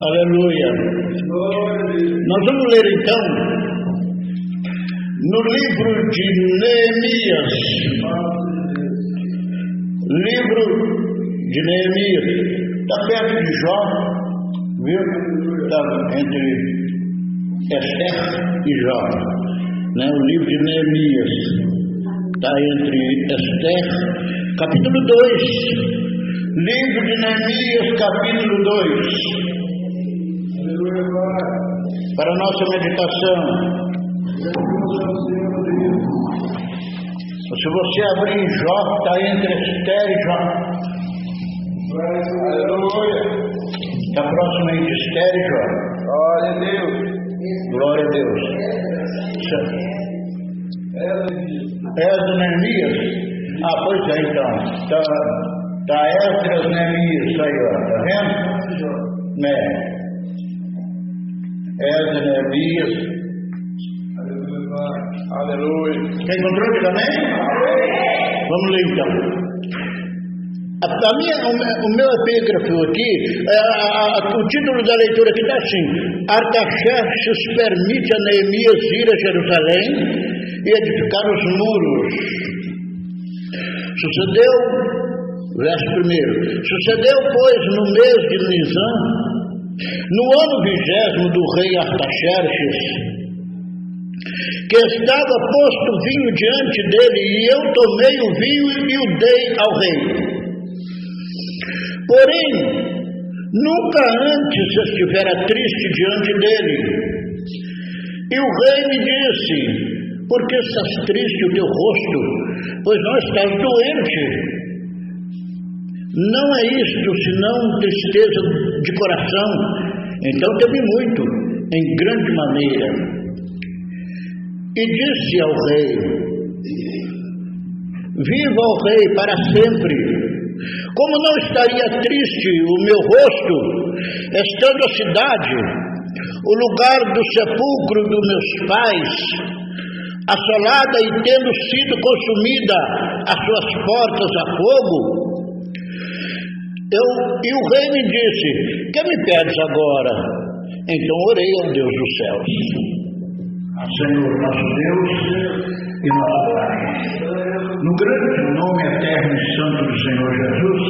Aleluia. Nós vamos ler então no livro de Neemias. Livro de Neemias. Está perto de Jó, viu? Está entre Esther e Jó, né? O livro de Neemias está entre Esther, capítulo 2. Livro de Neemias, capítulo 2. Para a nossa meditação. Se você abrir em Jó, está entre Esther e Jó. Aleluia. Está próximo entre Esther e Jó. Glória a Deus. Glória a Deus. Esdras, Neemias. Pois é, então. Está Esdras, Neemias aí, ó. Está vendo? Né? Esdras, Neemias. Aleluia. Quem encontrou aqui também? Vamos ler então. O meu epígrafo aqui, o título da leitura aqui está assim: Artaxerxes permite a Neemias ir a Jerusalém e edificar os muros. Sucedeu, verso 1: Sucedeu, pois, no mês de Nisan, no ano 20º do rei Artaxerxes, que estava posto vinho diante dele, e eu tomei o vinho e o dei ao rei. Porém, nunca antes estivera triste diante dele. E o rei me disse: por que estás triste o teu rosto? Pois não estás doente. Não é isto, senão tristeza de coração. Então teme muito, em grande maneira. E disse ao rei: viva o rei para sempre. Como não estaria triste o meu rosto, estando a cidade, o lugar do sepulcro dos meus pais, assolada e tendo sido consumida as suas portas a fogo? E o rei me disse: que me pedes agora? Então orei ao Deus dos céus. Senhor nosso Deus e nosso Pai, no grande nome eterno e santo do Senhor Jesus,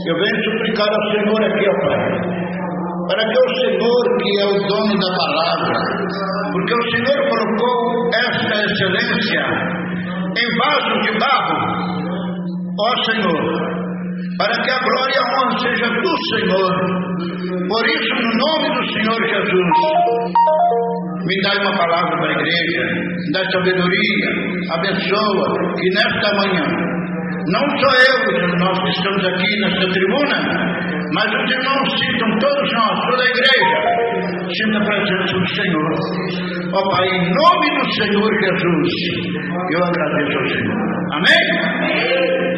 eu venho suplicar ao Senhor aqui, ó Pai, para que o Senhor, que é o dono da palavra, porque o Senhor colocou esta excelência em vaso de barro, ó Senhor, para que a glória e a honra seja do Senhor. Por isso, no nome do Senhor Jesus, me dá uma palavra para a igreja, dá sabedoria, abençoa, que nesta manhã, não só eu, nós que estamos aqui nesta tribuna, mas os irmãos sintam, todos nós, toda a igreja, sinta a presença do Senhor. Ó Pai, em nome do Senhor Jesus, eu agradeço ao Senhor. Amém?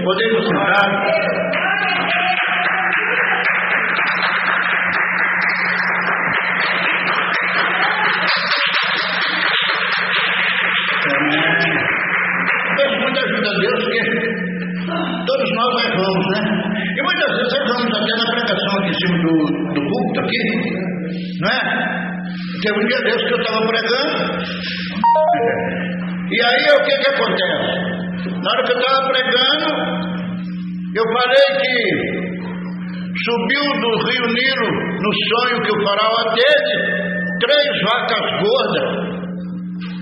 Podemos sentar. Muita ajuda a Deus, porque todos nós erramos, né? E muitas vezes erramos até na pregação aqui em cima do púlpito aqui, não é? Teve um dia Deus que eu estava pregando, e aí o que acontece? Na hora que eu estava pregando, eu falei que subiu do rio Nilo, no sonho que o faraó teve, 3 vacas gordas.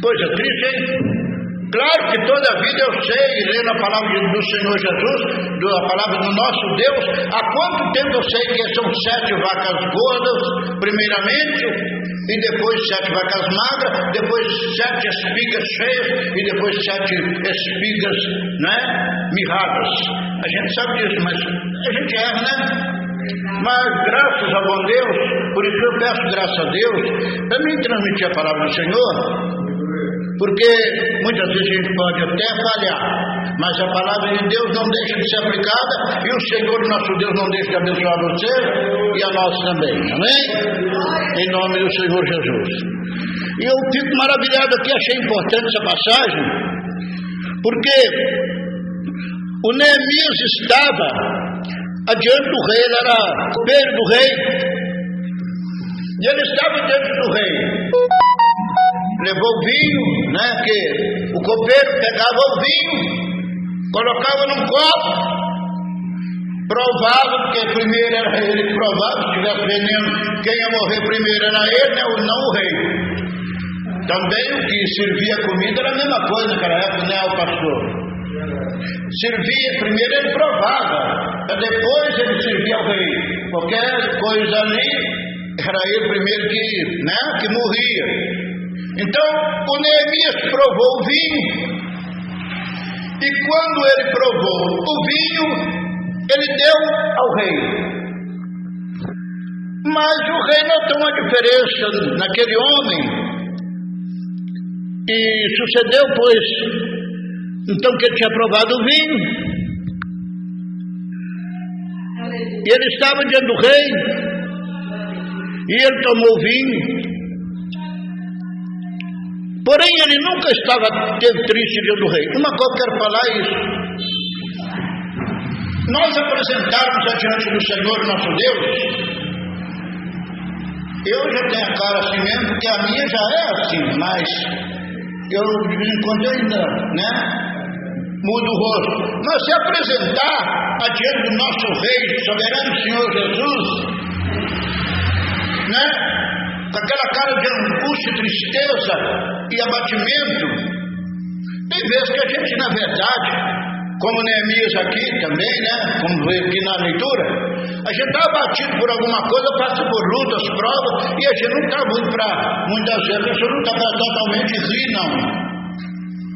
Coisa triste, hein? Claro que toda a vida eu sei, lendo a palavra do Senhor Jesus, a palavra do nosso Deus, há quanto tempo eu sei que são 7 vacas gordas, primeiramente, e depois 7 vacas magras, depois 7 espigas cheias, e depois 7 espigas, né, mirradas. A gente sabe disso, mas a gente erra, né? Mas graças a bom Deus, por isso eu peço graças a Deus, para mim transmitir a palavra do Senhor, porque muitas vezes a gente pode até falhar, mas a palavra de Deus não deixa de ser aplicada, e o Senhor nosso Deus não deixa de abençoar você e a nós também, amém? Em nome do Senhor Jesus. E eu fico maravilhado aqui, achei importante essa passagem, porque o Neemias estava adiante do rei, ele era copeiro do rei, E ele estava diante do rei. Levou o vinho, né? Que o copeiro pegava o vinho, colocava num copo, provava, porque primeiro era ele que provava, se tivesse veneno, quem ia morrer primeiro era ele, né? Não o rei. Também o que servia comida era a mesma coisa naquela época, né, o pastor? Servia, primeiro ele provava, depois ele servia ao rei. Qualquer coisa ali, era ele primeiro que morria. Então, o Neemias provou o vinho, e quando ele provou o vinho, ele deu ao rei. Mas o rei notou uma diferença naquele homem, e sucedeu, pois, então que ele tinha provado o vinho, e ele estava diante do rei, e ele tomou o vinho. Porém, ele nunca teve triste diante do rei. Uma coisa que eu quero falar é isso. Nós apresentarmos adiante do Senhor nosso Deus, eu já tenho a cara assim mesmo, porque a minha já é assim, mas eu de vez em quando ainda, né, mudo o rosto. Mas se apresentar adiante do nosso Rei, soberano Senhor Jesus, né, com aquela cara de angústia, tristeza e abatimento, tem vezes que a gente, na verdade, como Neemias aqui também, né, como veio aqui na leitura, a gente está abatido por alguma coisa, passa por lutas, provas, e a gente não está muito para, muitas vezes, a pessoa não está para totalmente rir, não.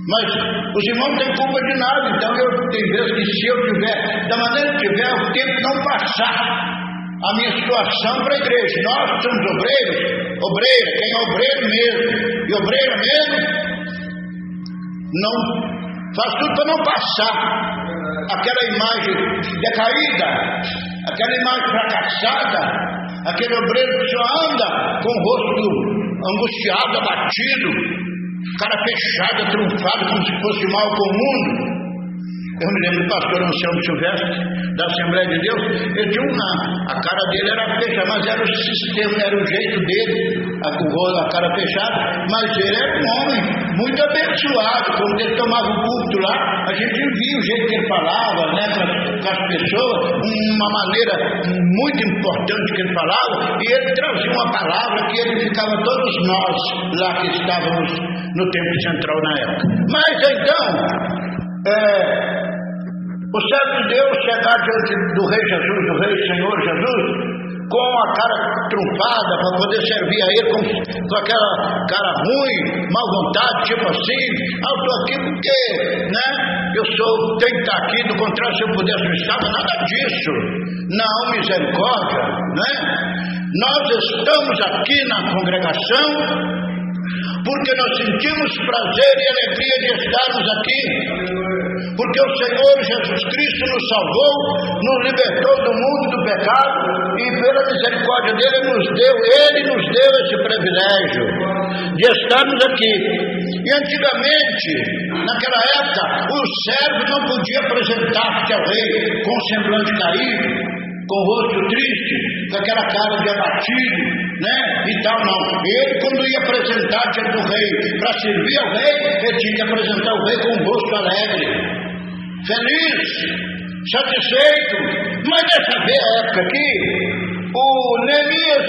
Mas os irmãos não têm culpa de nada, então tem vezes que se eu tiver, da maneira que tiver, o tempo não passar a minha situação para a igreja. Nós somos obreiros, obreira, quem é obreiro mesmo, e obreira mesmo, não faz tudo para não passar aquela imagem decaída, aquela imagem fracassada, aquele obreiro que só anda com o rosto angustiado, abatido, cara fechada, trunfada, como se fosse mal com o mundo. Eu me lembro do pastor Anselmo Silvestre, da Assembleia de Deus, ele tinha a cara dele era fechada, mas era o sistema, era o jeito dele, a cara fechada, mas ele era um homem muito abençoado. Quando ele tomava o culto lá, a gente via o jeito que ele falava, né, com as pessoas, uma maneira muito importante que ele falava, e ele trazia uma palavra que edificava todos nós lá que estávamos no Templo Central na época. Mas então, o servo de Deus chegar diante do Rei Jesus, do Rei Senhor Jesus, com a cara trunfada para poder servir a ele com aquela cara ruim, mal vontade, tipo assim, eu estou aqui porque, né, tenho que estar aqui, do contrário, se eu pudesse não estar, nada disso. Não, misericórdia, né? Nós estamos aqui na congregação porque nós sentimos prazer e alegria de estarmos aqui, porque o Senhor Jesus Cristo nos salvou, nos libertou do mundo do pecado, e pela misericórdia dele ele nos deu esse privilégio de estarmos aqui. E antigamente, naquela época, o servo não podia apresentar-se ao rei com o semblante caído, com o rosto triste, com aquela cara de abatido, né, e tal, não. Ele, quando ia apresentar diante do rei, para servir ao rei, ele tinha que apresentar o rei com o rosto alegre, feliz, satisfeito. Mas dessa época aqui, o Neemias,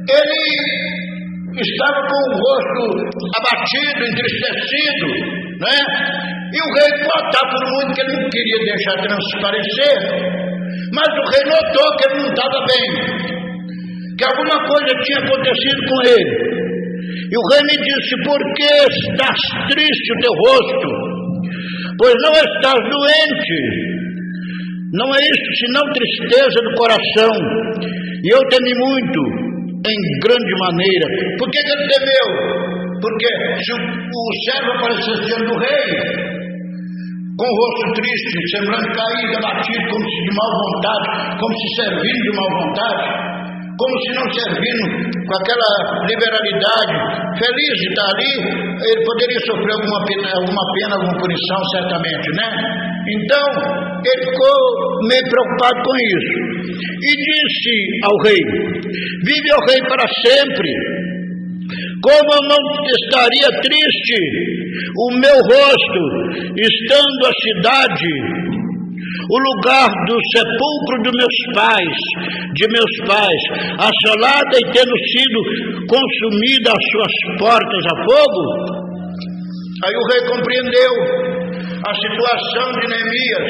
ele estava com o rosto abatido, entristecido, né, e o rei notava por muito que ele não queria deixar transparecer. Mas o rei notou que ele não estava bem, que alguma coisa tinha acontecido com ele. E o rei me disse: por que estás triste o teu rosto? Pois não estás doente. Não é isso, senão tristeza do coração. E eu temi muito, em grande maneira. Por que ele temeu? Porque se o servo aparecesse diante do rei, com o rosto triste, semblante caído, abatido, como se de mal vontade, como se servindo de mal vontade, como se não servindo com aquela liberalidade, feliz de estar ali, ele poderia sofrer alguma pena, alguma punição, certamente, né? Então, ele ficou meio preocupado com isso. e disse ao rei: vive, ó rei, para sempre. Como eu não estaria triste o meu rosto, estando a cidade, o lugar do sepulcro de meus pais, assolada e tendo sido consumida as suas portas a fogo? Aí o rei compreendeu a situação de Neemias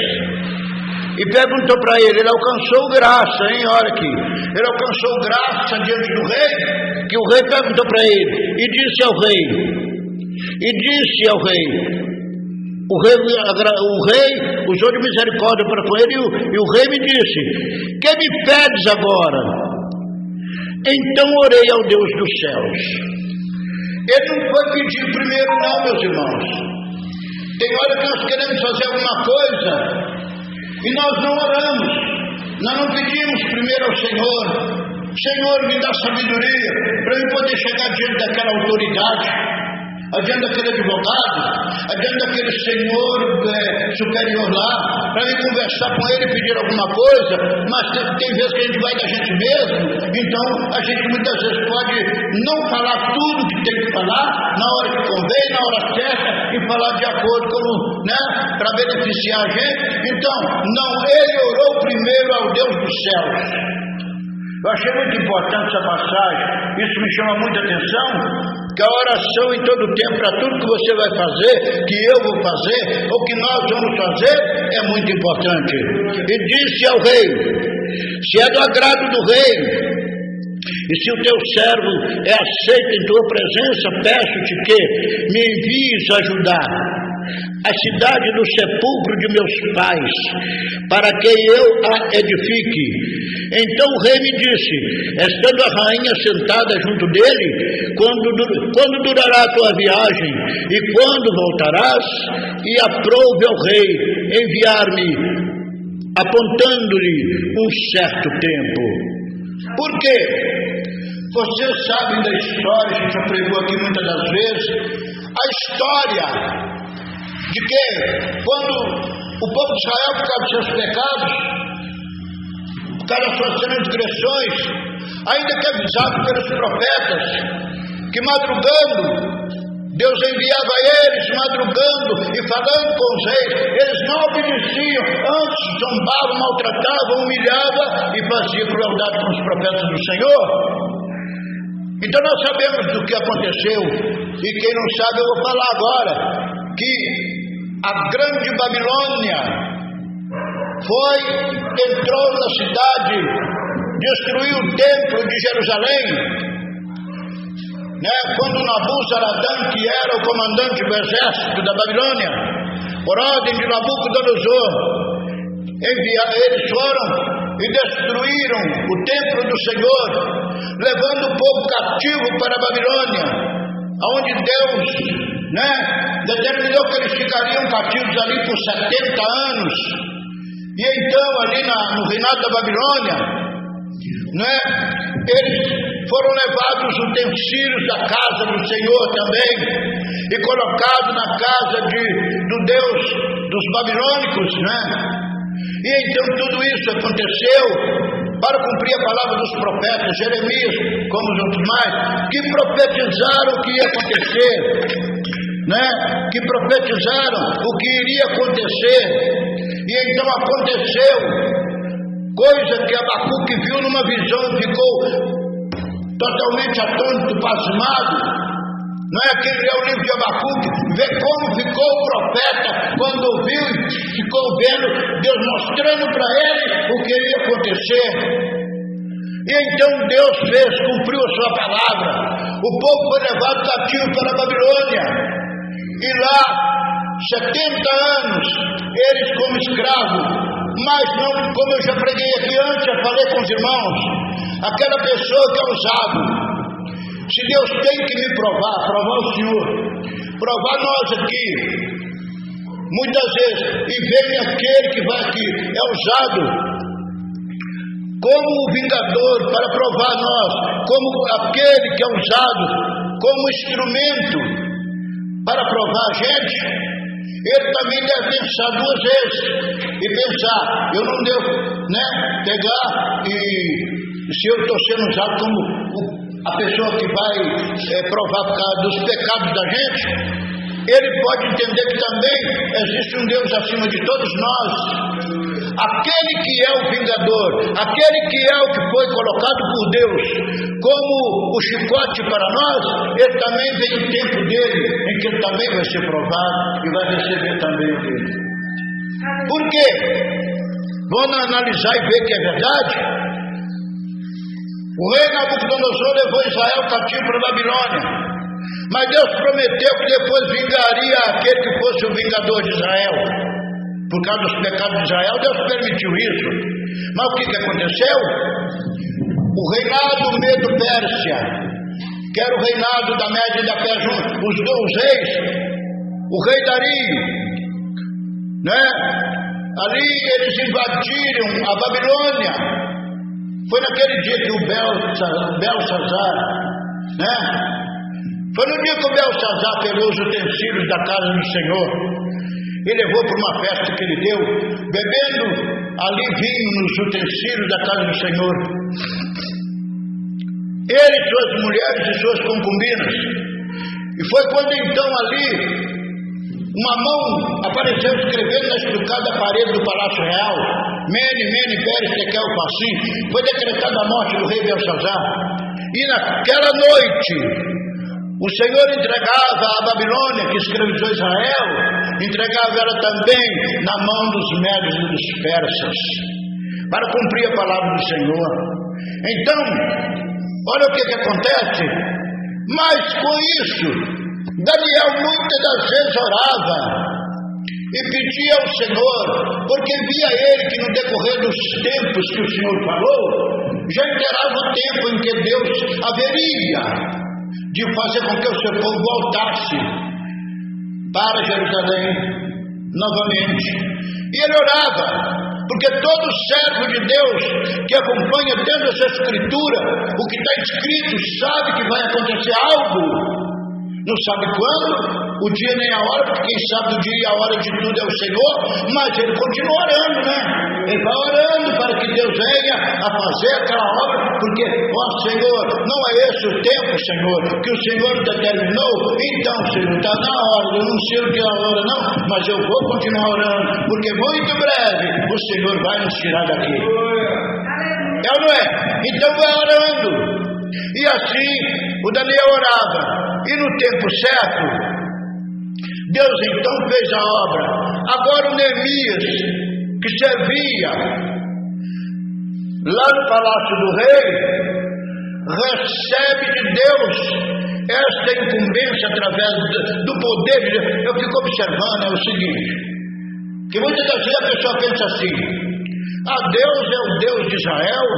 e perguntou para ele alcançou graça, hein? Olha aqui, ele alcançou graça diante do rei, que o rei perguntou para ele, e disse ao rei, o rei usou de misericórdia para com ele, e o rei me disse: que me pedes agora? Então orei ao Deus dos céus. Ele não foi pedir primeiro não, meus irmãos. Tem hora que nós queremos fazer alguma coisa e nós não oramos, nós não pedimos primeiro ao Senhor: Senhor, me dá sabedoria para eu poder chegar diante daquela autoridade, adiante daquele advogado, adiante daquele senhor superior lá, para eu conversar com ele e pedir alguma coisa. Mas tem vezes que a gente vai da gente mesmo, então a gente muitas vezes pode não falar tudo que tem que falar na hora que convém, na hora certa, e falar de acordo com, para beneficiar a gente. Então, não, ele orou primeiro ao Deus dos céus. Eu achei muito importante essa passagem, isso me chama muita atenção, que a oração em todo tempo, para tudo que você vai fazer, que eu vou fazer, ou que nós vamos fazer, é muito importante. E disse ao rei: se é do agrado do rei, e se o teu servo é aceito em tua presença, peço-te que me envies ajudar a cidade do sepulcro de meus pais, para que eu a edifique. Então o rei me disse, estando a rainha sentada junto dele: quando durará a tua viagem e quando voltarás? E aprove ao rei enviar-me, apontando-lhe um certo tempo. Por quê? Vocês sabem da história, a gente já pregou aqui muitas das vezes, a história de que quando o povo de Israel, por causa dos seus pecados, por causa das suas transgressões, ainda que avisado pelos profetas, que madrugando Deus enviava a eles, madrugando e falando com os reis, eles não obedeciam, antes zombavam, maltratavam, humilhavam e faziam crueldade com os profetas do Senhor. Então nós sabemos do que aconteceu, e quem não sabe eu vou falar agora, que a grande Babilônia entrou na cidade, destruiu o templo de Jerusalém, quando Nabuzaradã, que era o comandante do exército da Babilônia, por ordem de Nabucodonosor, eles foram e destruíram o templo do Senhor, levando o povo cativo para a Babilônia, onde Deus determinou que eles ficariam cativos ali por 70 anos. E então ali no reinado da Babilônia, eles foram levados os utensílios da casa do Senhor também, e colocados na casa do Deus dos babilônicos, E então tudo isso aconteceu para cumprir a palavra dos profetas, Jeremias, como os outros mais, que profetizaram o que ia acontecer, que profetizaram o que iria acontecer. E então aconteceu, coisa que Abacuque viu numa visão e ficou totalmente atônito, pasmado. Quem lê o livro de Abacuque vê como ficou o profeta quando ouviu e ficou vendo Deus mostrando para ele o que iria acontecer. E então Deus cumpriu a sua palavra. O povo foi levado cativo para a Babilônia, e lá 70 anos eles como escravos. Mas não, como eu já preguei aqui antes, já falei com os irmãos, aquela pessoa que é ousado, se Deus tem que me provar o Senhor, provar nós aqui, muitas vezes, e vem aquele que vai aqui, é usado como o vingador para provar nós, como aquele que é usado como instrumento para provar a gente. Ele também deve pensar duas vezes e pensar, eu não devo, pegar e se eu estou sendo usado como a pessoa que vai provar por causa dos pecados da gente, ele pode entender que também existe um Deus acima de todos nós, aquele que é o vingador, aquele que é o que foi colocado por Deus como o chicote para nós. Ele também vem o tempo dele, em que ele também vai ser provado e vai receber também o dele. Por quê? Vamos analisar e ver que é verdade. O rei Nabucodonosor levou Israel cativo para a Babilônia, mas Deus prometeu que depois vingaria aquele que fosse o vingador de Israel. Por causa dos pecados de Israel, Deus permitiu isso. Mas o que aconteceu? O reinado Medo-Pérsia, que era o reinado da Média e da Pérsia, os dois reis, o rei Dario, ali eles invadiram a Babilônia. Foi naquele dia que o Belsazar, foi no dia que o Belsazar pegou os utensílios da casa do Senhor e levou para uma festa que ele deu, bebendo ali vinho nos utensílios da casa do Senhor. Ele, suas mulheres e suas concubinas. E foi quando então ali uma mão apareceu escrevendo na estrucada parede do Palácio Real: Mene, Mene, Pérez, Tekel, Parsim. Foi decretada a morte do rei Belsazar. E naquela noite o Senhor entregava a Babilônia, que escravizou Israel, entregava ela também na mão dos médios e dos persas, para cumprir a palavra do Senhor. Então, olha o que acontece. Mas com isso, Daniel muitas das vezes orava e pedia ao Senhor, porque via ele que no decorrer dos tempos que o Senhor falou, já enterava o tempo em que Deus haveria de fazer com que o seu povo voltasse para Jerusalém novamente. E ele orava, porque todo servo de Deus que acompanha dentro dessa escritura o que está escrito sabe que vai acontecer algo. Não sabe quando, o dia nem a hora, porque quem sabe o dia e a hora de tudo é o Senhor, mas ele continua orando, Ele vai orando para que Deus venha a fazer aquela obra, porque, ó Senhor, não é esse o tempo, Senhor, que o Senhor determinou. Então, Senhor, está na hora, eu não sei o que é a hora não, mas eu vou continuar orando, porque muito breve o Senhor vai nos tirar daqui. É ou não é? Então vai orando. E assim o Daniel orava, e no tempo certo Deus então fez a obra. Agora o Neemias, que servia lá no palácio do rei, recebe de Deus esta incumbência através do poder de Deus. Eu fico observando, é o seguinte, que muitas das vezes a pessoa pensa assim: Deus é o Deus de Israel,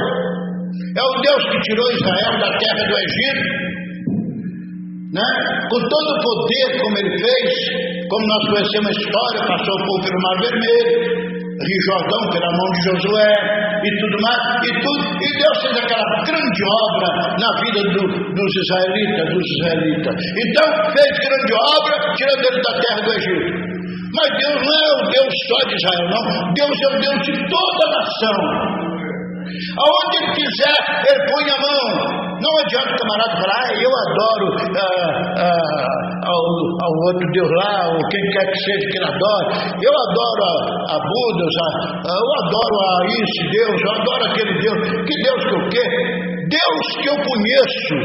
é o Deus que tirou Israel da terra do Egito, com todo o poder como ele fez, como nós conhecemos a história, passou o povo pelo Mar Vermelho, Rio Jordão pela mão de Josué e tudo mais, e Deus fez aquela grande obra na vida dos israelitas. Então fez grande obra tirando eles da terra do Egito. Mas Deus não é o Deus só de Israel, não. Deus é o Deus de toda a nação. Aonde ele quiser, ele põe a mão. Não adianta o camarada falar: eu adoro ao outro Deus lá, ou quem quer que seja que ele adore. Eu adoro a Buda, eu adoro a esse Deus, eu adoro aquele Deus. Que Deus que eu quero? Deus que eu conheço,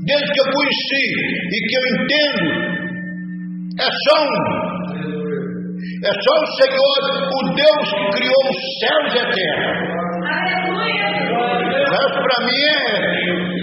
Deus que eu conheci e que eu entendo, é só o Senhor, o Deus que criou os céus e a terra. O resto para mim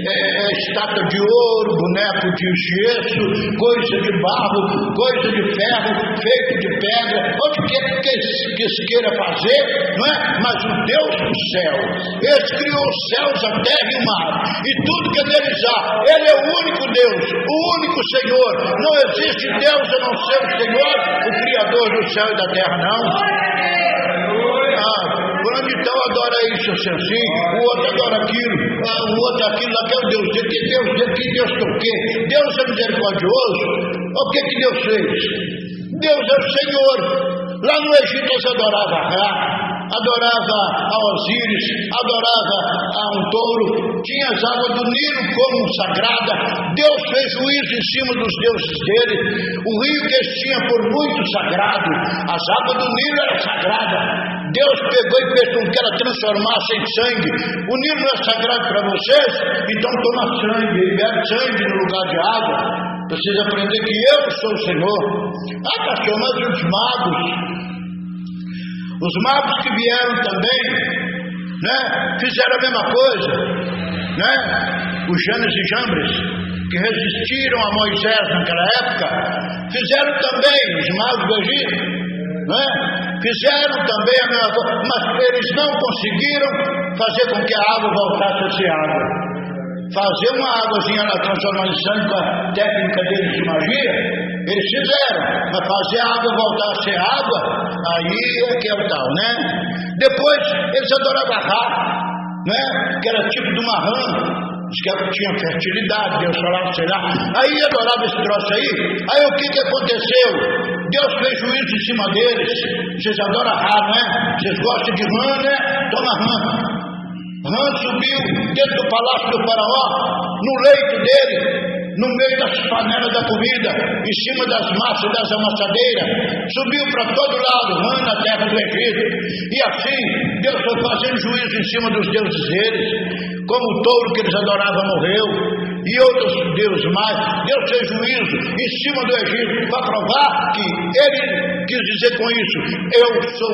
é estátua de ouro, boneco de gesso, coisa de barro, coisa de ferro, feito de pedra, onde quer que se queira fazer, não é? Mas o Deus do céu, Ele criou os céus, a terra e o mar, e tudo que neles há. Ele é o único Deus, o único Senhor. Não existe Deus a não ser o Senhor, o Criador do céu e da terra, não. Então adora isso assim, o outro adora aquilo, o outro aquilo, aquele Deus dele, que Deus dele, que Deus que o quê? Deus é misericordioso. O que Deus fez? Deus é o Senhor. Lá no Egito eles adoravam a Ra, adorava a Osíris, adorava a um touro, tinha as águas do Nilo como sagrada. Deus fez juízo em cima dos deuses dele. O rio que eles tinham por muito sagrado, as águas do Nilo eram sagradas. Deus pegou e fez com que ela transformasse em sangue. O Nilo não é sagrado para vocês? Então toma sangue, e bebe sangue no lugar de água. Precisa aprender que eu sou o Senhor. Ah, pastor, mas os magos que vieram também, né, fizeram a mesma coisa, né? Os Janes e Jambres, que resistiram a Moisés naquela época, fizeram também, os magos do Egito, né? Fizeram também a mesma coisa, mas eles não conseguiram fazer com que a água voltasse a ser água. Fazer uma águazinha na transformação com a técnica deles de magia, eles fizeram, mas fazer a água voltar a ser água, aí é que é o tal, né? Depois eles adoravam a Ra, né? Que era tipo de uma rã, diz que ela tinha fertilidade, Deus falava, sei lá, aí adorava esse troço aí o que aconteceu? Deus fez juízo em cima deles. Vocês adoram a Ra, né? Vocês gostam de rã, né? Toma rã. Rã subiu dentro do palácio do faraó, no leito dele, no meio das panelas da comida, em cima das massas das amassadeiras, subiu para todo lado, Rã na terra do Egito. E assim Deus foi fazendo juízo em cima dos deuses deles, como o touro que eles adoravam morreu, e outros deuses mais. Deus fez juízo em cima do Egito para provar que ele quis dizer com isso: eu sou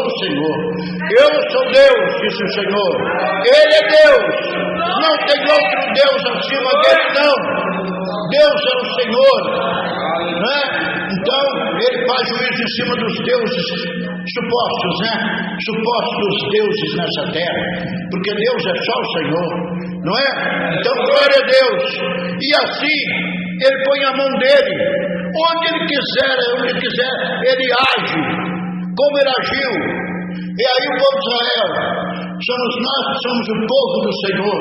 o Senhor, eu sou Deus, disse o Senhor. Ele é Deus, não tem outro Deus acima dele, não. Deus é o Senhor, né? Então ele faz juízo em cima dos deuses supostos, né? Supostos deuses nessa terra, porque Deus é só o Senhor, não é? Então glória a Deus. E assim ele põe a mão dele onde ele quiser ele age, como ele agiu. E aí o povo de Israel, somos nós que somos o povo do Senhor.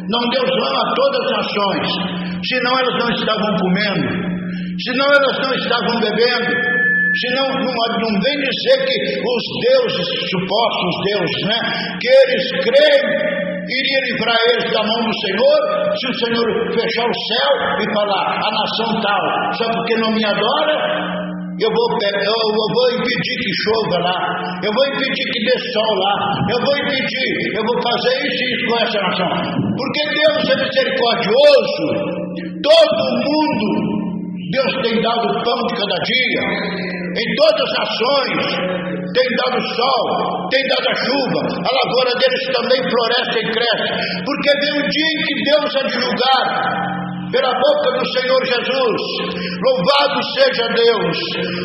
Não, Deus ama todas as nações, senão elas não estavam comendo, senão elas não estavam bebendo, senão não vem dizer que os deuses, supostos deuses, né, que eles creem, iria livrar eles da mão do Senhor, se o Senhor fechar o céu e falar, a nação tal, só porque não me adora, eu vou impedir que chova lá, eu vou impedir que dê sol lá, eu vou fazer isso e isso com essa nação. Porque Deus é misericordioso, todo mundo, Deus tem dado o pão de cada dia, em todas as nações, tem dado sol, tem dado a chuva, a lavoura deles também floresce e cresce, porque vem um dia em que Deus há de julgar, pela boca do Senhor Jesus. Louvado seja Deus,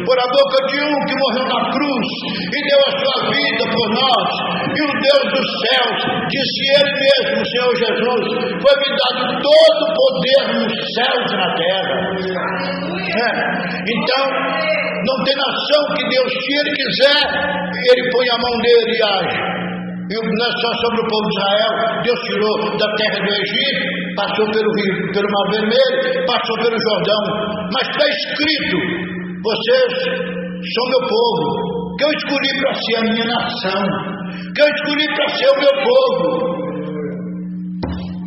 por a boca de um que morreu na cruz e deu a sua vida por nós. E o Deus dos céus, disse ele mesmo, o Senhor Jesus, foi-me dado todo o poder nos céus e na terra. Então não tem nação que Deus, se ele quiser, ele põe a mão dele e age. E não é só sobre o povo de Israel. Deus tirou da terra do Egito, passou pelo Mar Vermelho, passou pelo Jordão, mas está escrito: vocês são meu povo, que eu escolhi para ser a minha nação, que eu escolhi para ser o meu povo.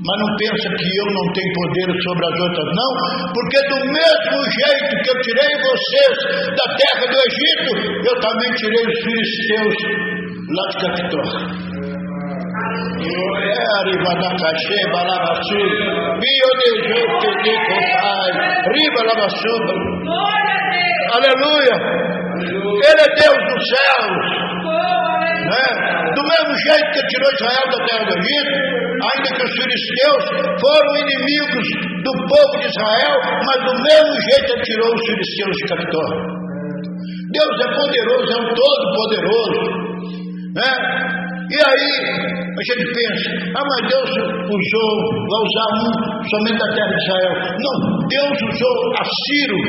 Mas não pensa que eu não tenho poder sobre as outras, não, porque do mesmo jeito que eu tirei vocês da terra do Egito, eu também tirei os filisteus lá de Caftor. Riba da Caxê, Balabassu, Bio de Jeito de Copai, Riba Labassu. Aleluia! Ele é Deus dos céus, né? Do mesmo jeito que tirou Israel da terra do Egito, ainda que os filisteus foram inimigos do povo de Israel, mas do mesmo jeito ele tirou os filisteus de Caftor. Deus é poderoso, é um todo-poderoso, né? E aí a gente pensa, mas Deus vai usar somente a terra de Israel. Não, Deus usou a Ciro,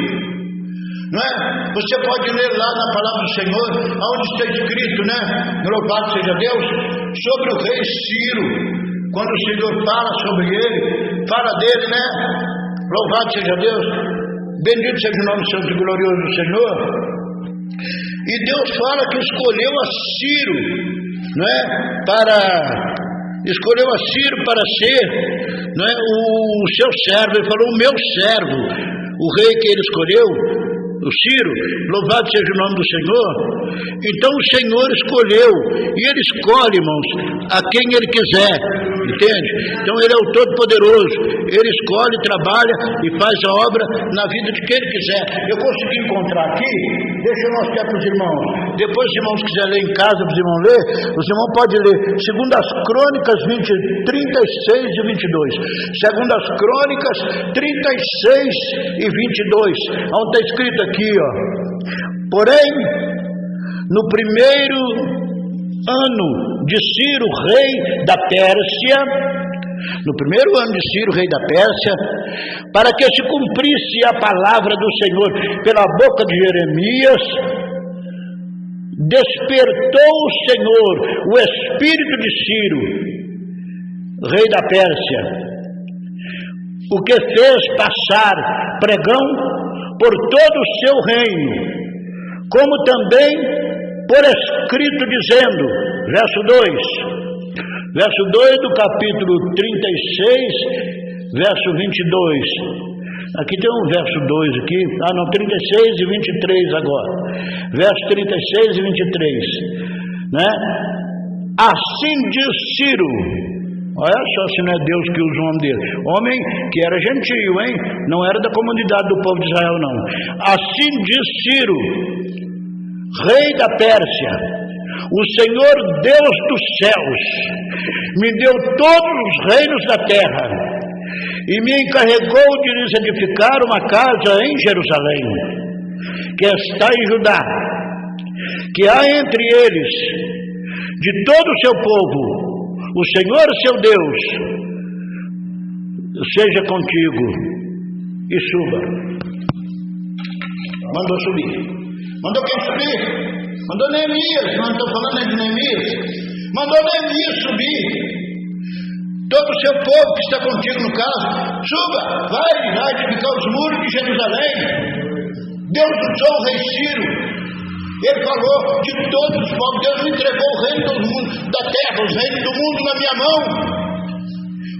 não é? Você pode ler lá na palavra do Senhor, onde está escrito, né? Louvado seja Deus, sobre o rei Ciro. Quando o Senhor fala sobre ele, fala dele, né? Louvado seja Deus. Bendito seja o nome santo e glorioso do Senhor. E Deus fala que escolheu a Ciro, não é? Escolheu a Ciro para ser, não é, o seu servo. Ele falou, o meu servo, o rei que ele escolheu, o Ciro, louvado seja o nome do Senhor. Então o Senhor escolheu, e ele escolhe, irmãos, a quem ele quiser, entende? Então ele é o Todo-Poderoso, ele escolhe, trabalha e faz a obra na vida de quem ele quiser. Eu consegui encontrar aqui, deixa eu mostrar para os irmãos, depois os irmãos quiserem ler em casa, para os irmãos ler, os irmãos podem ler 2 Crônicas 36 e 22, 2 Crônicas 36 e 22, onde está escrito aqui, ó, porém, no primeiro ano de Ciro, rei da Pérsia, no primeiro ano de Ciro, rei da Pérsia, para que se cumprisse a palavra do Senhor pela boca de Jeremias, despertou o Senhor o espírito de Ciro, rei da Pérsia, o que fez passar pregão por todo o seu reino, como também por escrito, dizendo, verso 2 do capítulo 36, verso 22, aqui tem um verso 2 aqui, 36 e 23 agora, verso 36 e 23, né? Assim diz Ciro, olha só se não é Deus que usa o nome dele, homem que era gentio, hein? Não era da comunidade do povo de Israel, não. Assim diz Ciro, rei da Pérsia, o Senhor Deus dos céus me deu todos os reinos da terra e me encarregou de lhes edificar uma casa em Jerusalém, que está em Judá, que há entre eles, de todo o seu povo, o Senhor seu Deus seja contigo, e suba. Mandou subir. Mandou quem subir? Mandou Neemias. Não estou falando de Neemias. Mandou Neemias subir. Todo o seu povo que está contigo no caso, suba, vai edificar os muros de Jerusalém. Deus usou o rei Ciro. Ele falou de todos os povos. Deus me entregou o reino do mundo, da terra, os reinos do mundo na minha mão.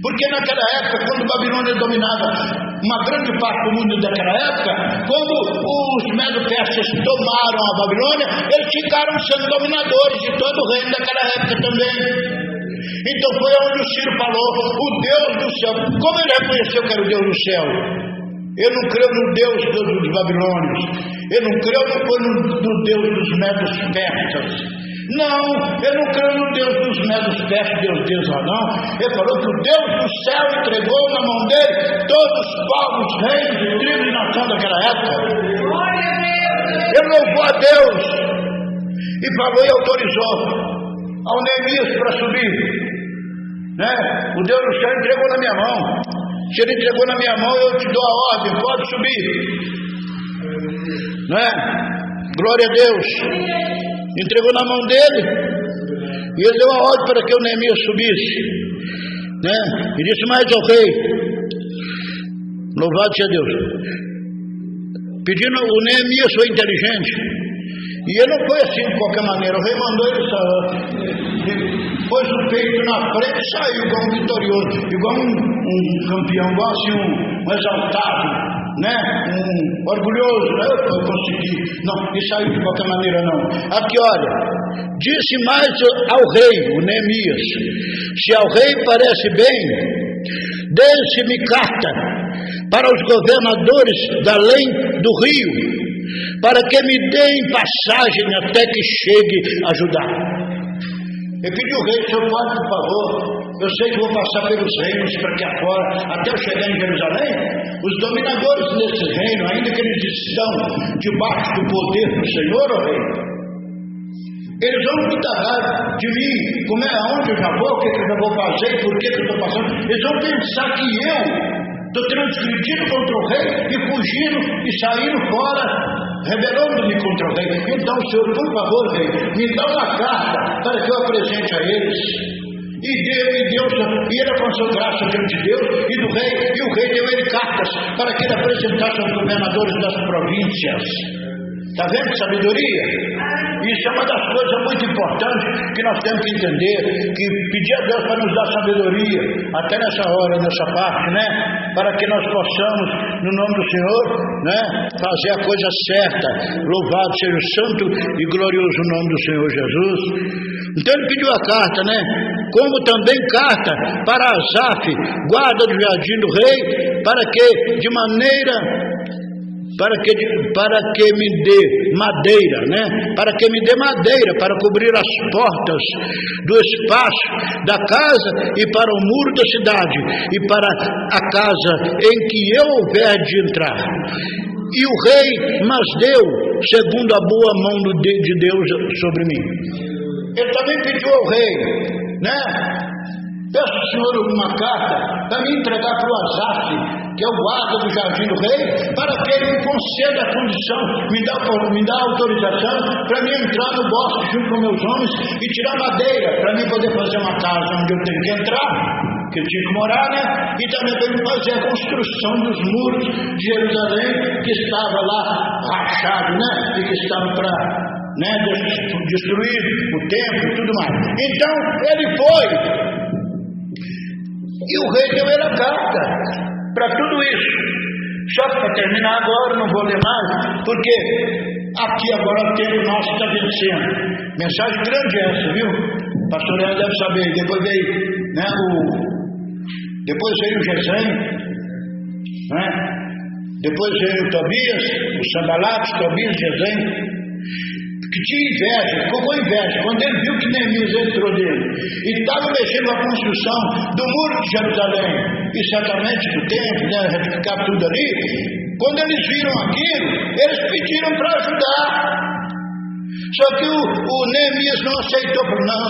Porque naquela época, quando Babilônia dominava uma grande parte do mundo daquela época, quando os medo-persas tomaram a Babilônia, eles ficaram sendo dominadores de todo o reino daquela época também. Então foi onde o Ciro falou, o Deus do céu. Como ele reconheceu que era o Deus do céu? Ele não creu no Deus dos babilônios, ele não creu no Deus dos medos-persas. Não, ele não creu no Deus dos medos-persas, Deus lá não. Ele falou que o Deus do céu entregou na mão dele todos os povos, reinos, e tribos e nações daquela época. Ele louvou a Deus e falou e autorizou ao Neemias para subir, né? O Deus do céu entregou na minha mão. Se ele entregou na minha mão, eu te dou a ordem, pode subir, né? Glória a Deus. Entregou na mão dele e ele deu a ordem para que o Neemias subisse, né? E disse mais ao rei, louvado seja Deus, pedindo. O Neemias foi inteligente e ele não foi assim de qualquer maneira. O rei mandou ele pôs o peito na frente e saiu igual um vitorioso, igual um campeão, igual assim um exaltado, né? Um orgulhoso, né? Eu consegui. Não, e saiu de qualquer maneira não. Aqui olha, disse mais ao rei, o Neemias, se ao rei parece bem, dê-se-me carta para os governadores da além do rio, para que me deem passagem até que chegue a Judá. Eu pedi ao rei, senhor pode, por favor, eu sei que vou passar pelos reinos para aqui afora, até eu chegar em Jerusalém. Os dominadores desse reino, ainda que eles estão debaixo do poder do Senhor, ó rei, eles vão cuidar de mim, como é, aonde eu já vou, o que eu já vou fazer, por que eu estou passando. Eles vão pensar que eu estou transgredindo contra o rei e fugindo e saindo fora, rebelando-me contra o rei. Então, senhor, por favor, rei, me dá uma carta para que eu apresente a eles. E ele alcançou graça diante de Deus e do rei, e o rei deu ele cartas para que ele apresentasse aos governadores das províncias. Está vendo que sabedoria? Isso é uma das coisas muito importantes que nós temos que entender, que pedir a Deus para nos dar sabedoria, até nessa hora, nessa parte, né? Para que nós possamos, no nome do Senhor, né? Fazer a coisa certa. Louvado seja o santo e glorioso nome do Senhor Jesus. Então ele pediu a carta, né? Como também carta para Asaf, guarda do jardim do rei, para que de maneira... Para que me dê madeira, né? Para que me dê madeira para cobrir as portas do espaço da casa e para o muro da cidade e para a casa em que eu houver de entrar. E o rei mas deu segundo a boa mão de Deus sobre mim. Ele também pediu ao rei, né? Peço ao Senhor uma carta para me entregar para o Asaf, que é o guarda do jardim do rei, para que ele me conceda a condição, me dá autorização para me entrar no bosque junto com meus homens e tirar madeira para mim poder fazer uma casa onde eu tenho que entrar, que eu tinha que morar, né? E também para me fazer a construção dos muros de Jerusalém, que estava lá rachado, né? E que estava para... né, destruir o templo e tudo mais. Então ele foi, e o rei deu ele a carta para tudo isso. Só que para terminar agora, não vou ler mais, porque aqui agora tem o nosso está vencendo. Mensagem grande essa, viu? O pastor Ela deve saber. Depois veio o Gesem, né? Depois veio o Tobias, o Sanbalate, Tobias, Gesem, que tinha inveja, ficou com inveja, quando ele viu que Neemias entrou dele, e estava mexendo na construção do muro de Jerusalém, e certamente do templo, né, retificar tudo ali. Quando eles viram aquilo, eles pediram para ajudar, só que o Neemias não aceitou, não,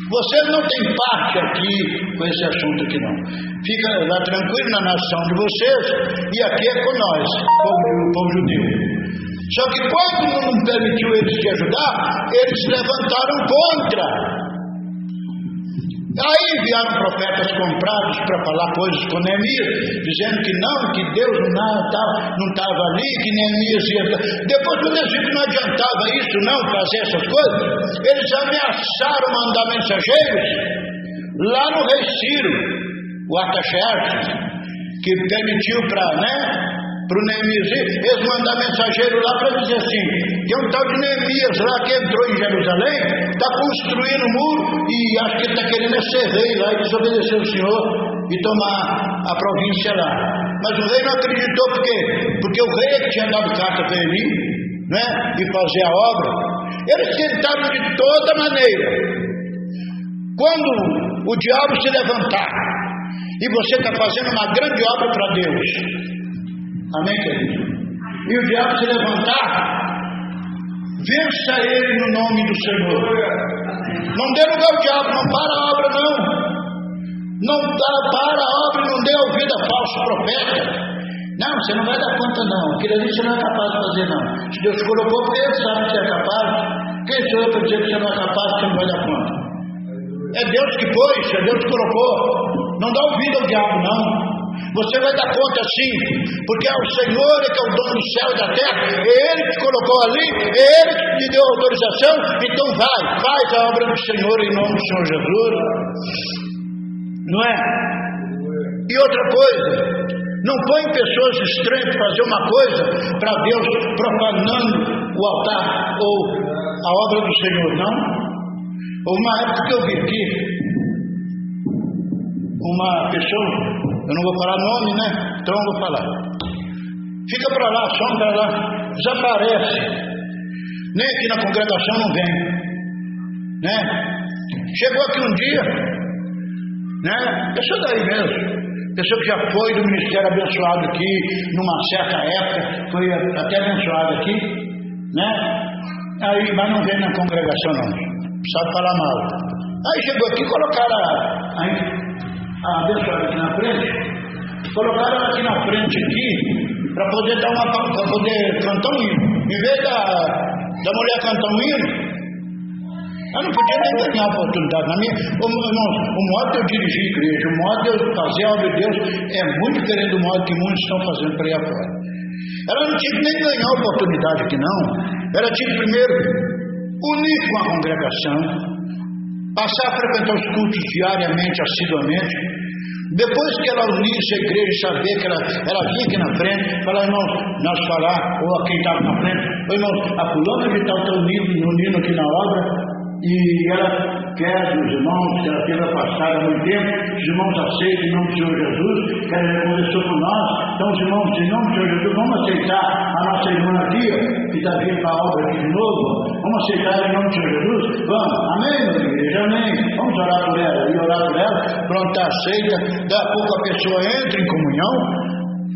vocês não têm parte aqui com esse assunto aqui não, fica lá tranquilo na nação de vocês, e aqui é com nós, o povo judeu. Só que quando não permitiu eles te ajudar, eles se levantaram contra. Aí enviaram profetas comprados para falar coisas com Neemias, dizendo que não, que Deus não estava ali, que Neemias ia... Depois, quando eles viram que não adiantava isso não, fazer essas coisas, eles ameaçaram mandar mensageiros lá no rei Ciro, o Artaxerxes, que permitiu para o Neemias ir, eles mandaram mensageiro lá para dizer assim: tem um tal de Neemias lá que entrou em Jerusalém, está construindo um muro e acho que ele está querendo ser rei lá e desobedecer o Senhor e tomar a província lá. Mas o rei não acreditou, por quê? Porque o rei é que tinha dado carta para ele, né, e fazer a obra. Eles tentaram de toda maneira. Quando o diabo se levantar e você está fazendo uma grande obra para Deus, amém, querido? E o diabo se levantar, vença ele no nome do Senhor. Não dê lugar ao diabo, não para a obra não. Não para a obra e não dê ouvido a falso profeta. Não, você não vai dar conta não. Aquilo ali você não é capaz de fazer não. Se Deus colocou, porque Ele sabe que você é capaz. Quem sou eu para dizer que você não é capaz, que você não vai dar conta? É Deus que pôs, é Deus que colocou. Não dá ouvido ao diabo não. Você vai dar conta sim, porque é o Senhor que é o dono do céu e da terra, é Ele que te colocou ali, é Ele que te deu autorização, então faz a obra do Senhor em nome do Senhor Jesus, não é? E outra coisa, não põe pessoas estranhas para fazer uma coisa para Deus, profanando o altar ou a obra do Senhor, não? Uma época que eu vi aqui, uma pessoa, eu não vou falar nome, né? Então eu vou falar. Fica para lá, some para lá, desaparece. Nem aqui na congregação não vem, né? Chegou aqui um dia, né? Pessoa daí mesmo, pessoa que já foi do ministério abençoado aqui, numa certa época, foi até abençoado aqui, né? Aí, mas não vem na congregação não, sabe falar mal. Aí chegou aqui, colocaram a abençoada aqui na frente, colocaram ela aqui na frente aqui, para poder para poder cantar um hino. Em vez da mulher cantar um hino, Eu não podia nem ganhar a oportunidade. O modo de eu dirigir a igreja, o modo de eu fazer a obra de Deus é muito diferente do modo que muitos estão fazendo para aí afora. Ela não tinha que nem ganhar a oportunidade aqui, não. Ela tinha que primeiro unir com a congregação, passar a frequentar os cultos diariamente, assiduamente. Depois que ela unisse a igreja e saber que ela vinha aqui na frente, falar, irmãos, nós falar, ou a quem estava na frente, ou irmãos, a fulana de tal está unindo aqui na obra, e ela quer os irmãos, que ela teve afastada há muito tempo, os irmãos aceitam em nome do Senhor Jesus, que ela já conversou com nós, então os irmãos, em nome do Senhor Jesus, vamos aceitar a nossa irmã aqui, que está vindo para a obra aqui de novo, vamos aceitar em nome do Senhor Jesus, vamos, amém, minha igreja, amém, vamos orar por ela, e orar por ela, pronto, está aceita, daqui a pouco a pessoa entra em comunhão,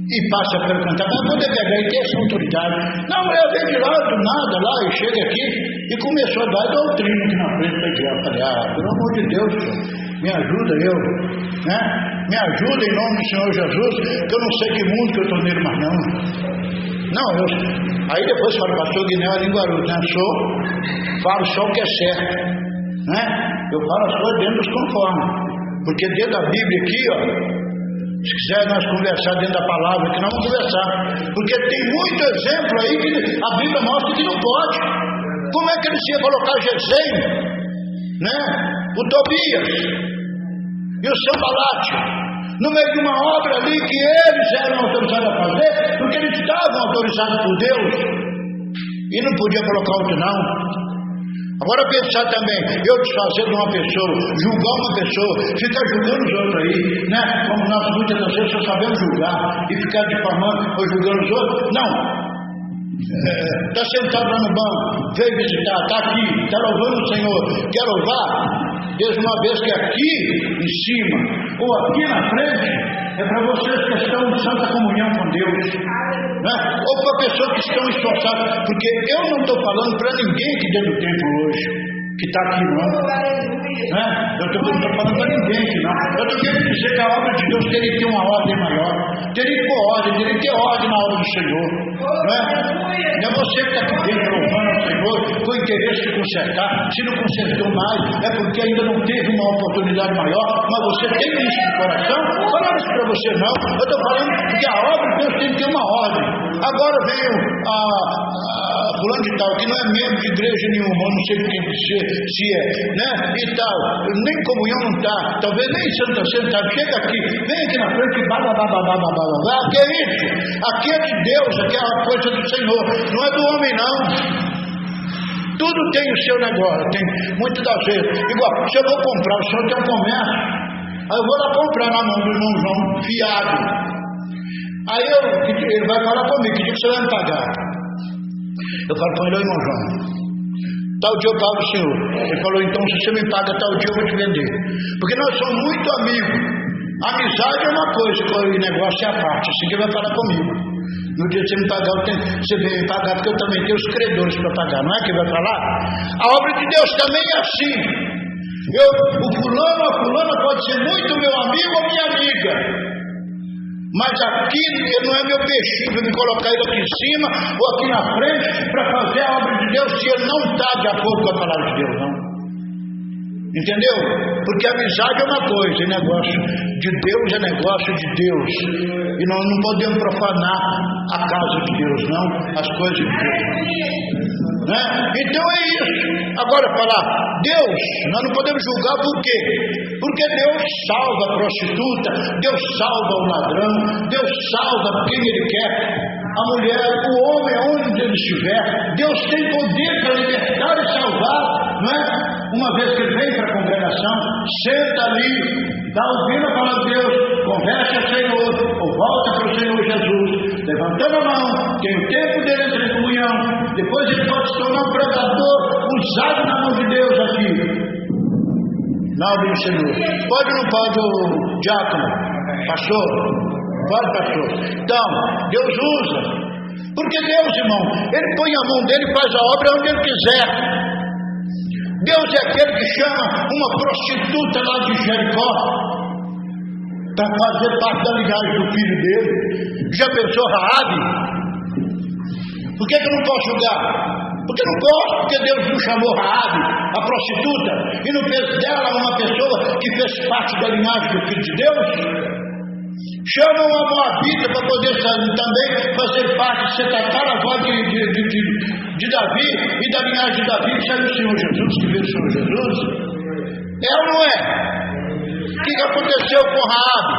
e passa a frequentar, para poder pegar e ter essa autoridade. Não, ela veio de lá, do nada, lá, e chega aqui, e começou a dar doutrina aqui na frente da igreja. Eu falei, pelo amor de Deus, Senhor, me ajuda eu, né? Me ajuda em nome do Senhor Jesus, que eu não sei que mundo que eu estou nele mais não. Não, aí depois falo, pastor Guiné, ali em Guarulhos, né? Falo só o que é certo, né? Eu falo as coisas dentro dos conformes, porque dentro da Bíblia aqui, ó, se quiser nós conversar dentro da palavra, que nós vamos conversar. Porque tem muito exemplo aí que a Bíblia mostra que não pode. Como é que ele se ia colocar Gesem, né? O Tobias e o Sanbalate no meio de uma obra ali que eles eram autorizados a fazer, porque eles estavam autorizados por Deus. E não podia colocar outro não. Agora pensar também, eu desfazer de uma pessoa, julgar uma pessoa, ficar julgando os outros aí, né? Como nós muitas das vezes só sabemos julgar e ficar difamando ou julgando os outros. Não. Está sentado lá no banco, veio visitar, está aqui, está louvando o Senhor, quer louvar? Desde uma vez que aqui em cima ou aqui na frente é para vocês que estão em santa comunhão com Deus, né? Ou para pessoas que estão esforçadas, porque eu não estou falando para ninguém aqui dentro do templo hoje que está aqui não, né? Eu não estou falando para ninguém aqui não. Eu estou querendo dizer que a obra de Deus teria que ter uma ordem maior, teria que ter ordem, teria que ter ordem na obra do Senhor, né? Não é você que está aqui dentro louvando o Senhor com interesse de consertar. Se não consertou mais é porque ainda não teve uma oportunidade maior, mas você tem isso no coração. Falando isso para você não, eu estou falando que a obra de Deus tem que ter uma ordem. Agora veio a fulano de tal, que não é membro de igreja nenhuma, não sei se é, né, e tal, nem comunhão não está, talvez nem Santa Ceia está, chega aqui, vem aqui na frente e que é isso? Aqui é de Deus, aqui é a coisa do Senhor, não é do homem não. Tudo tem o seu negócio, tem muitas das vezes, igual, se eu vou comprar, o senhor tem um comércio, aí eu vou lá comprar na mão do irmão João, fiado, aí ele vai falar comigo, que dia que você vai me pagar? Eu falo para ele, irmão João, tal dia eu pago o senhor. Ele falou, então se você me paga tal dia eu vou te vender. Porque nós somos muito amigos. Amizade é uma coisa, o negócio é a parte. Assim que vai falar comigo. No dia que você me pagar, você vem me pagar, porque eu também tenho os credores para pagar. Não é que vai falar? A obra de Deus também é assim. O fulano, a fulana pode ser muito meu amigo ou minha amiga. Mas aqui ele não é meu peixinho para me colocar ele aqui em cima ou aqui na frente para fazer a obra de Deus se ele não está de acordo com a palavra de Deus, não. Entendeu? Porque amizade é uma coisa, e negócio de Deus é negócio de Deus. E nós não podemos profanar a casa de Deus, não, as coisas de Deus. Né? Então é isso. Agora falar, Deus, nós não podemos julgar por quê? Porque Deus salva a prostituta, Deus salva o ladrão, Deus salva quem Ele quer, a mulher, o homem, onde ele estiver. Deus tem poder para libertar e salvar, não é? Uma vez que ele vem para a congregação, senta ali, dá ouvindo a palavra de Deus, conversa ao Senhor, ou volta para o Senhor Jesus, levantando a mão, tem o tempo dele entre em comunhão, depois ele pode se tornar um pregador usado na mão de Deus aqui. Não, meu Senhor. Pode ou não pode, o diácono? Pastor? Pode, pastor? Então, Deus usa. Porque Deus, irmão, Ele põe a mão dele e faz a obra onde Ele quiser. Deus é aquele que chama uma prostituta lá de Jericó para fazer parte da linhagem do filho dele. Já pensou Raabe? Por que eu não posso julgar? Porque não posso, porque Deus não chamou Raabe, a prostituta, e não fez dela uma pessoa que fez parte da linhagem do Filho de Deus. Chama uma Moabita para poder também fazer parte, ser a voz de Davi e da linhagem de Davi, que saiu o Senhor Jesus, que veio o Senhor Jesus. É ou não é? O que aconteceu com Raabe?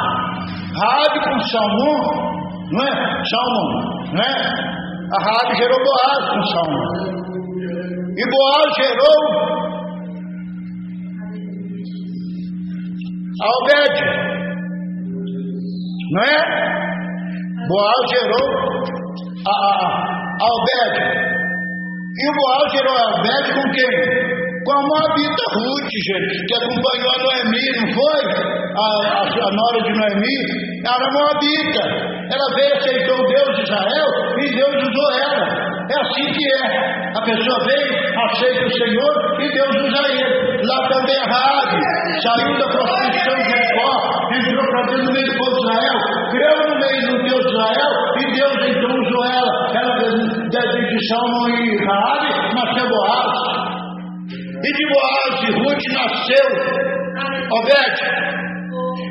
Raabe com Salmão, não é? Salmão, não é? A Raabe gerou Boaz com Salmão. E Boaz gerou Obed, não é? Boaz gerou a Obed. E o Boaz gerou a Obed com quem? Com a Moabita Ruth, gente, que acompanhou a Noemi, não foi? A nora de Noemi era Moabita. Ela veio, aceitou o Deus de Israel e Deus usou ela. É assim que é. A pessoa veio, aceita o Senhor e Deus usa ele. Lá também a Raabe saiu da prostituição de Jericó, entrou para dentro do meio do povo de Israel, creu no meio do Deus de Israel e Deus então usou ela. Ela de Salmão e Raabe nasceu Boaz. E de Boaz e Ruth nasceu Obed.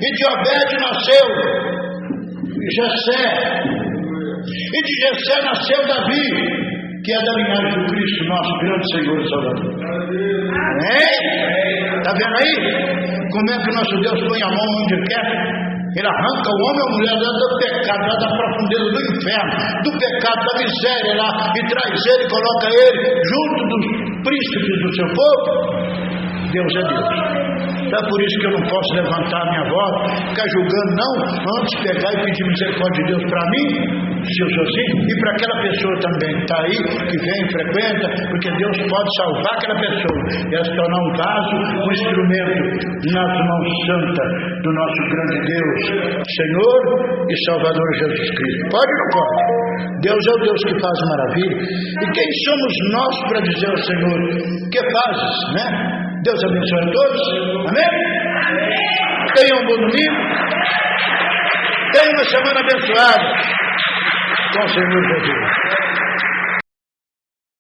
E de Obed nasceu Jessé. E de Jessé nasceu Davi, que é da linhagem do Cristo, nosso grande Senhor e Salvador. Hein? Está vendo aí? Como é que o nosso Deus põe a mão onde quer? Ele arranca o homem e a mulher do pecado, lá da profundeza do inferno, do pecado, da miséria lá, e traz ele, coloca ele junto dos príncipes do seu povo. Deus é Deus. É por isso que eu não posso levantar a minha voz, ficar julgando, não, antes pegar e pedir misericórdia de Deus para mim, se eu sou assim, e para aquela pessoa também que está aí, que vem, frequenta, porque Deus pode salvar aquela pessoa e ela se tornar um vaso, um instrumento nas mãos santas do nosso grande Deus, Senhor e Salvador Jesus Cristo. Pode ou não pode? Deus é o Deus que faz maravilha. E quem somos nós para dizer ao Senhor, que fazes, né? Deus abençoe a todos. Amém? Tenham um bom domingo. Tenham uma semana abençoada com o Senhor Jesus.